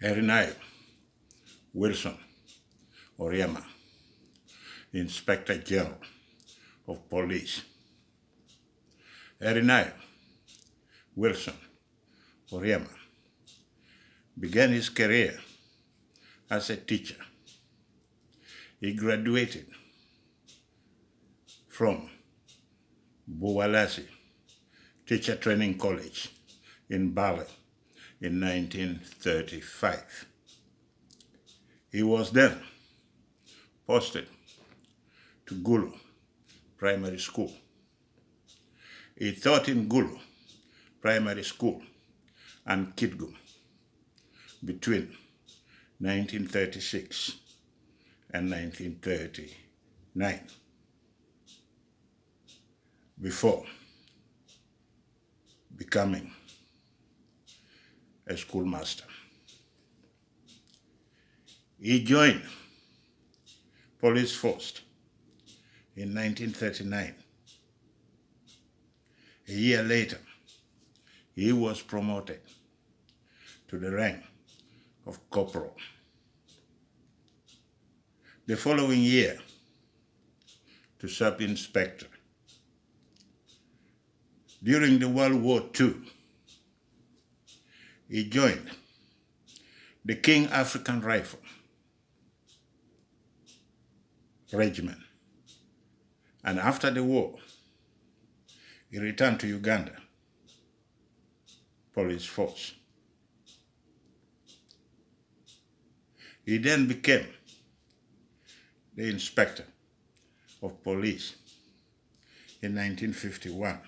Erinayo Wilson Oryema, Inspector General of Police. Erinayo Wilson Oryema began his career as a teacher. He graduated from Buwalasi Teacher Training College in Mbale in 1935. He was then posted to Gulu Primary School. He taught in Gulu Primary School and Kitgum between 1936 and 1939 before becoming a schoolmaster. He joined police force in 1939. A year later, he was promoted to the rank of corporal. The following year, to sub-inspector. During the World War II, he joined the King African Rifle Regiment, and after the war, he returned to Uganda Police Force. He then became the Inspector of Police in 1951.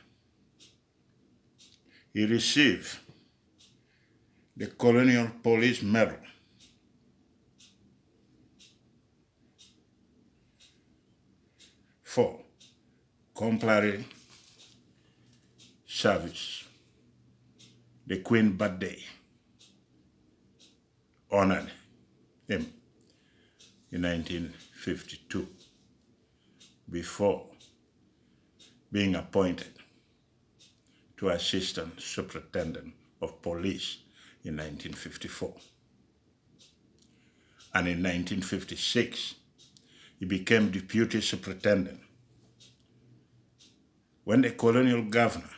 He received the Colonial Police Medal for exemplary service. The Queen's birthday honored him in 1952 before being appointed to Assistant Superintendent of Police in 1954. And in 1956, he became Deputy Superintendent. When the colonial government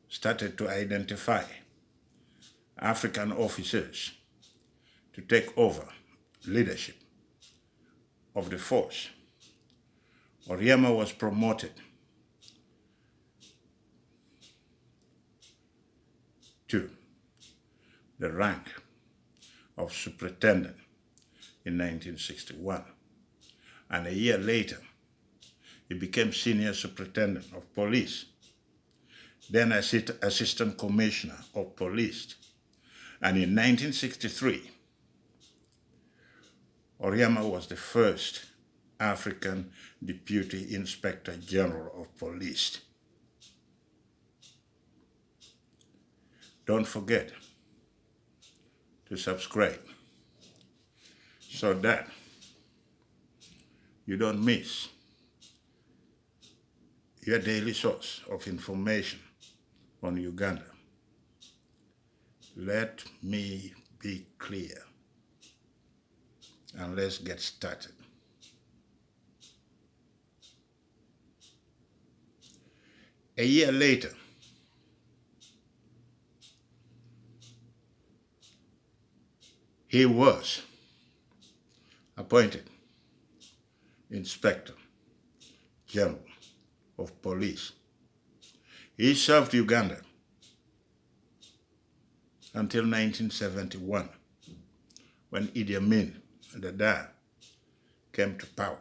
started to identify African officers to take over leadership of the force, Oryema was promoted to the rank of superintendent in 1961, and a year later he became senior superintendent of police, then assistant commissioner of police, and in 1963 Oryema was the first African Deputy Inspector General of Police. Don't forget to subscribe so that you don't miss your daily source of information on Uganda. Let me be clear, and let's get started. A year later, he was appointed Inspector General of Police. He served Uganda until 1971, when Idi Amin came to power.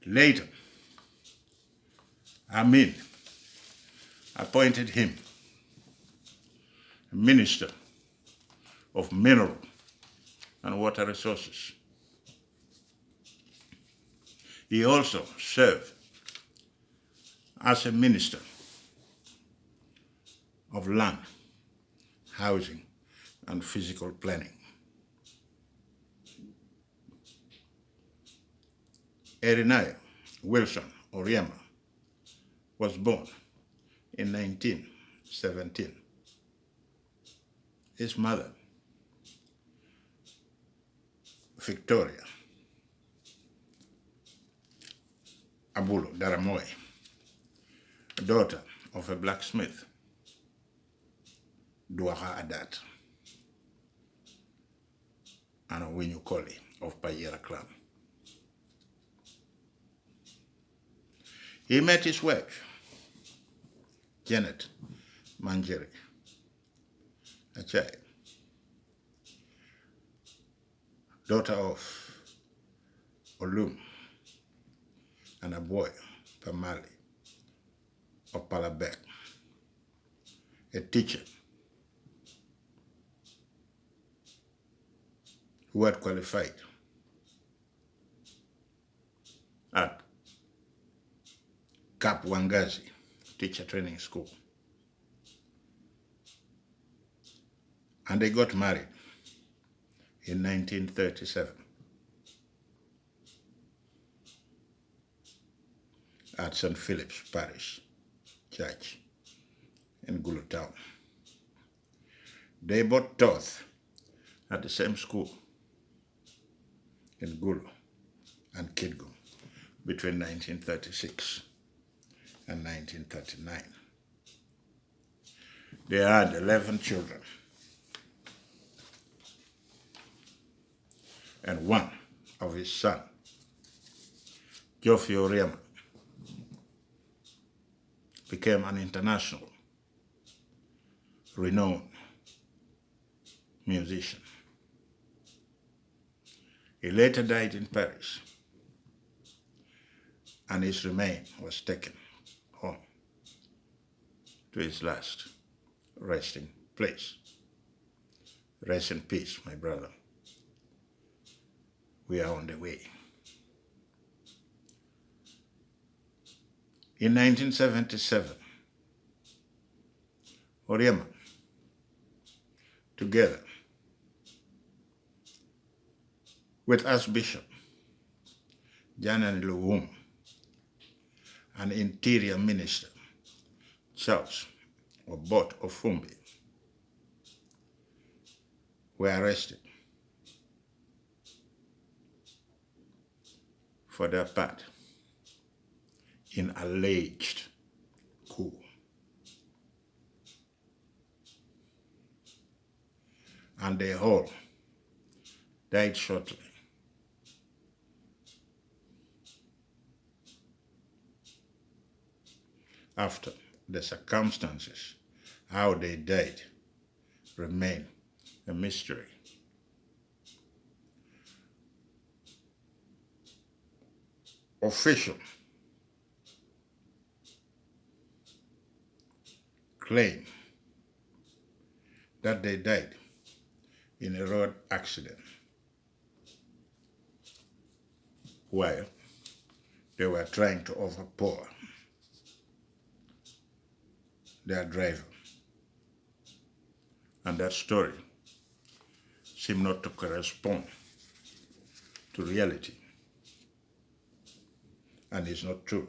Later, Amin appointed him Minister of Mineral and Water Resources. He also served as a Minister of Land, Housing, and Physical Planning. Erinayo Wilson Oryema was born in 1917. His mother, Victoria Abulu Daramoy, daughter of a blacksmith, 𝗓𝗏𝗏𝗏, and a 𝗓𝗏𝗊𝗏𝗏 of Payera clan. He met his wife, Janet Manjeri Achai, daughter of Luwum and a boy, Mbale of 𝗘𝗶𝗶𝗆, a teacher who had qualified at Buwalasi Teacher Training School. And they got married in 1937 at St. Philip's Parish Church in Gulu town. They both taught at the same school in Gulu and Kitgum between 1936 and 1939. They had 11 children, and one of his sons, 𝗘𝗿𝗶𝗰𝗆 Oryema, became an international renowned musician. He later died in Paris, and his remains was taken home to his last resting place. Rest in peace, my brother. We are on the way. In 1977, Oryema, together with Archbishop Janani Luwum and Interior Minister 𝗪𝗏𝗏𝗏𝗏 Ofumbi, were arrested for their part in alleged coup. And they all died shortly after. The circumstances how they died remain a mystery. Officials claim that they died in a road accident while they were trying to overpower their driver. And that story seemed not to correspond to reality, and is not true.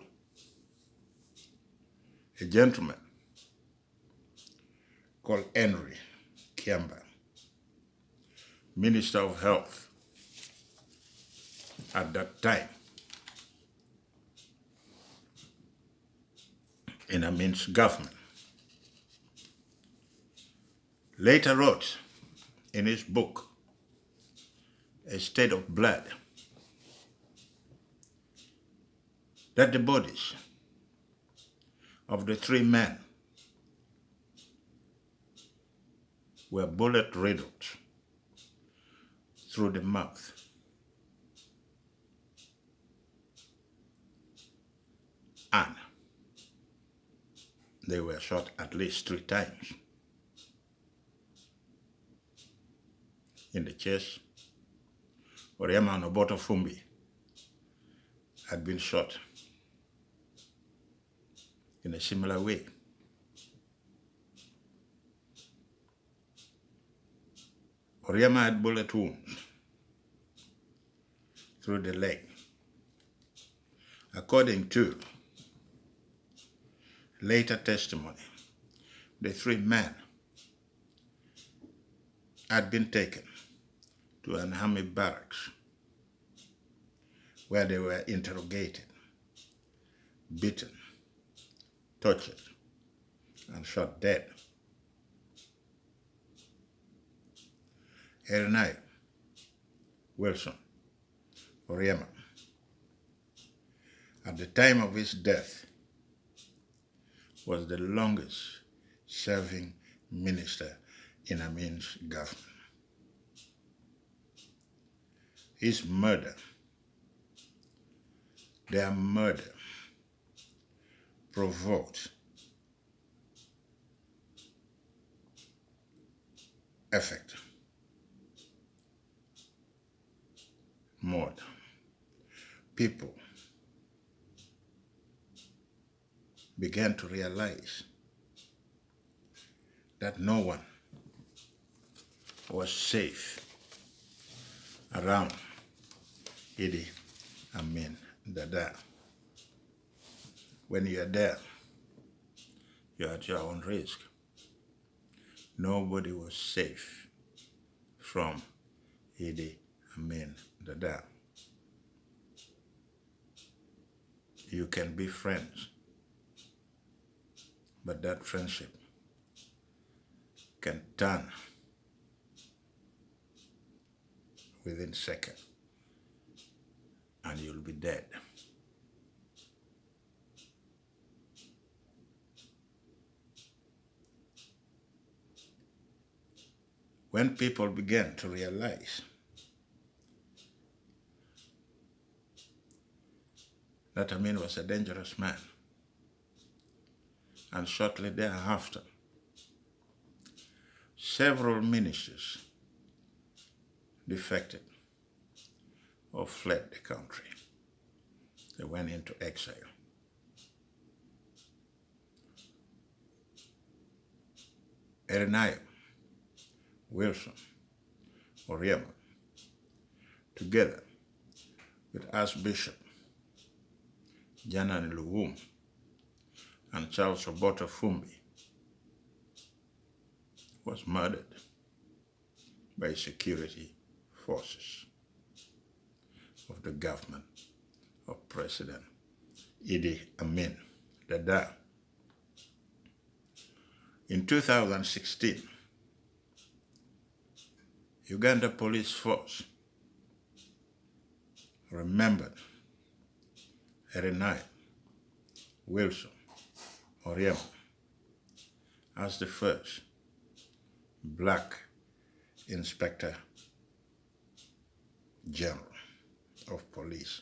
A gentleman called 𝗘𝗿𝗵𝗆𝗍𝗆, Minister of Health at that time in Amin's government, later wrote in his book, A State of Blood, that the bodies of the three men were bullet riddled through the mouth and they were shot at least 3 times in the chest. Oryema and Oboth Ofumbi had been shot in a similar way. Oryema had bullet wounds through the leg According to later testimony, the three men had been taken to an army barracks where they were interrogated, beaten, tortured, and shot dead. Erinayo Wilson Oryema, at the time of his death, was the longest serving minister in Amin's government. His murder, their murder, provoked effect, more. People began to realize that no one was safe around Idi Amin Dada. When you're there, you're at your own risk. Nobody was safe from Idi Amin Dada. You can be friends, but that friendship can turn within seconds, and you'll be dead. When people began to realize that Amin was a dangerous man, and shortly thereafter, several ministers defected or fled the country. They went into exile. Erinayo Wilson Oryema, together with Archbishop Janani Luwum and 𝗙𝗶𝗶𝗹𝗵, was murdered by security forces of the government of President Idi Amin Dada. In 2016, Uganda Police Force remembered Erinayo Wilson Oryema as the first Black Inspector General of Police.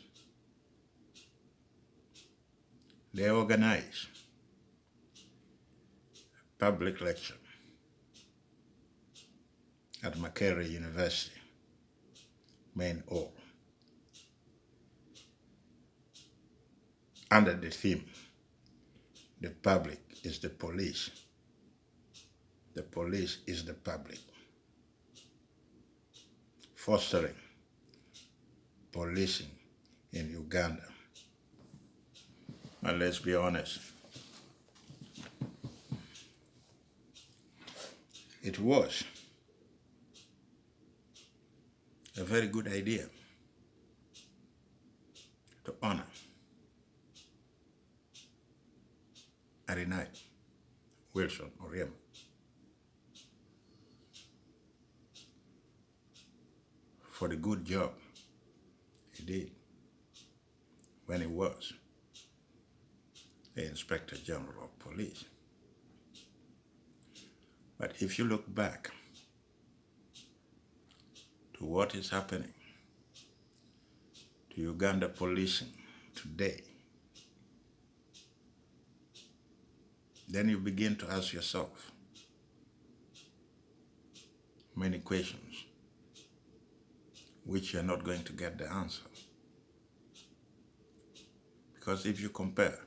They organized a public lecture at Makerere University, main hall, under the theme, "The public is the police. The police is the public." Fostering policing in Uganda. And let's be honest, it was a very good idea to honor Erinayo Wilson Oryema for the good job he did when he was the Inspector General of Police. But if you look back to what is happening to Uganda policing today, then you begin to ask yourself many questions which you're not going to get the answer. Because if you compare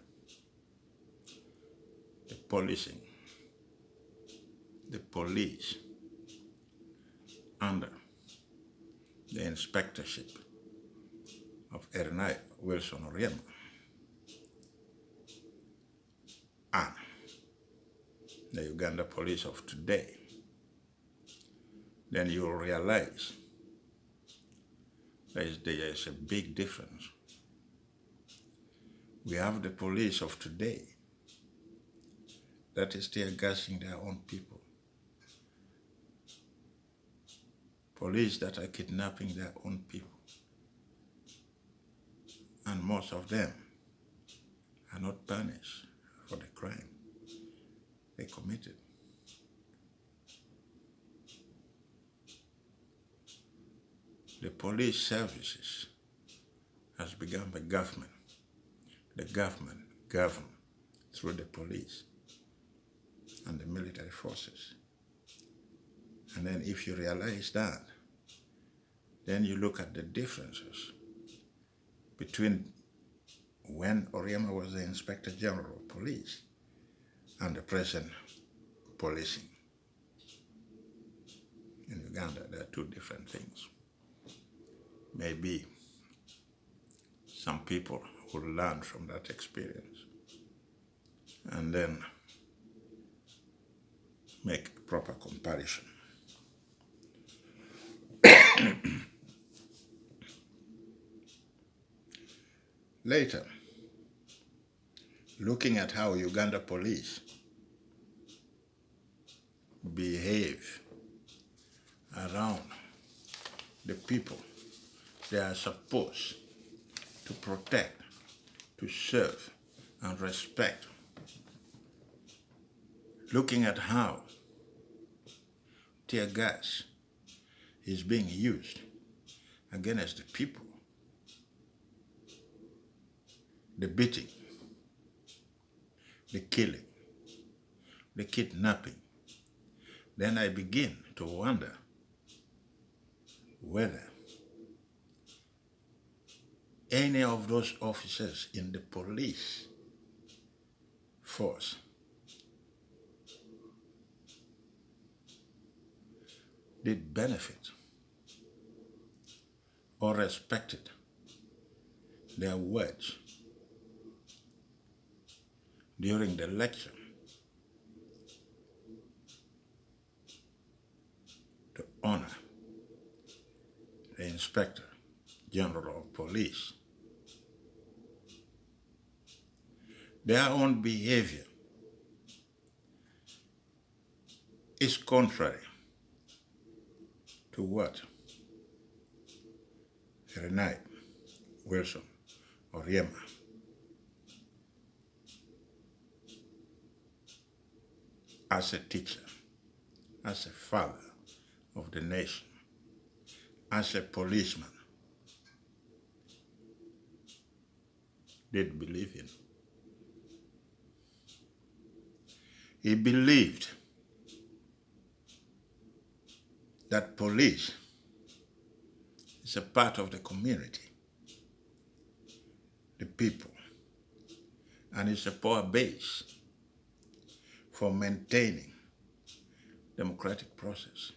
the policing, the police under the inspectorship of Erinayo Wilson Oryema the Uganda police of today, then you'll realize there is a big difference. We have the police of today that is tear gassing their own people. Police that are kidnapping their own people. And most of them are not punished for the crime they committed. The police services has become a government. The government govern through the police and the military forces. And then if you realize that, then you look at the differences between when Oryema was the Inspector General of Police and the present policing. In Uganda, there are two different things. Maybe some people will learn from that experience and then make a proper comparison. Later, looking at how Uganda police behave around the people they are supposed to protect, to serve, and respect. Looking at how tear gas is being used against the people, the beating, the killing, the kidnapping, then I begin to wonder whether any of those officers in the police force did benefit or respected their words during the lecture to honor the Inspector General of Police. Their own behavior is contrary to what Erinayo Wilson Oryema as a teacher, as a father of the nation, as a policeman, did believe in. He believed that police is a part of the community, the people, and it's a power base for maintaining democratic process,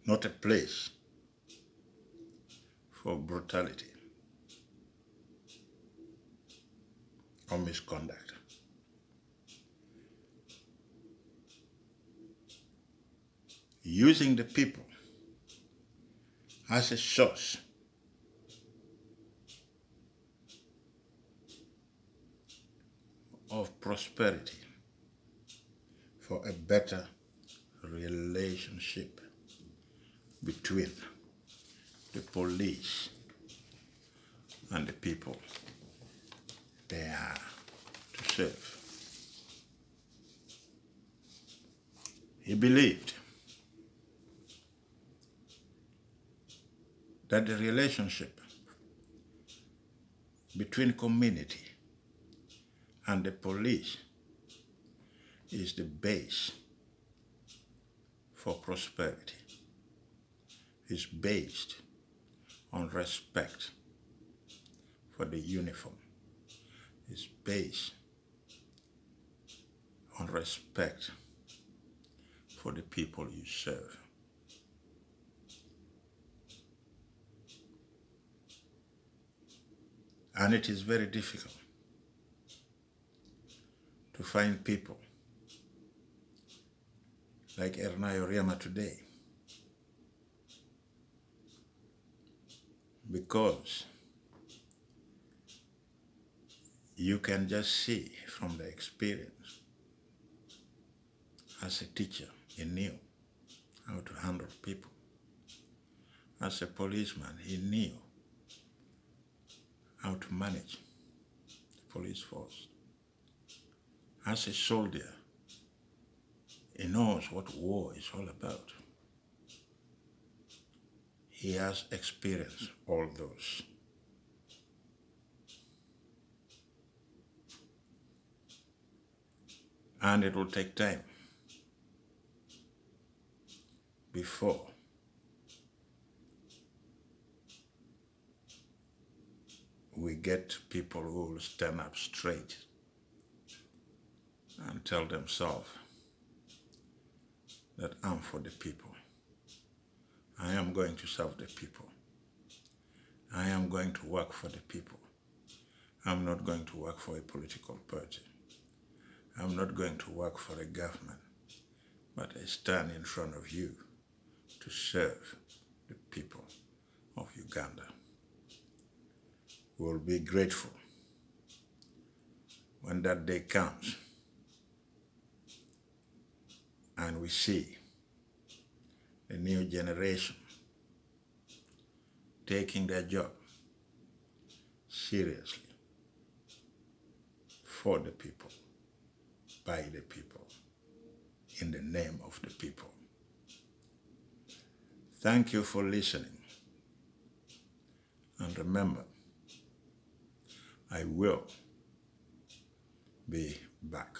not a place for brutality or misconduct. Using the people as a source of prosperity for a better relationship between the police and the people they are to serve. He believed that the relationship between community and the police is the base for prosperity. It's based on respect for the uniform. It's based on respect for the people you serve. And it is very difficult to find people like Erinayo Oryema today, because you can just see from the experience. As a teacher, he knew how to handle people. As a policeman, he knew how to manage the police force. As a soldier, he knows what war is all about. He has experienced all those. And it will take time before we get people who will stand up straight and tell themselves that I'm for the people. I am going to serve the people. I am going to work for the people. I'm not going to work for a political party. I'm not going to work for a government, but I stand in front of you to serve the people of Uganda. We'll be grateful when that day comes and we see the new generation taking their job seriously for the people, by the people, in the name of the people. Thank you for listening. And remember, I will be back.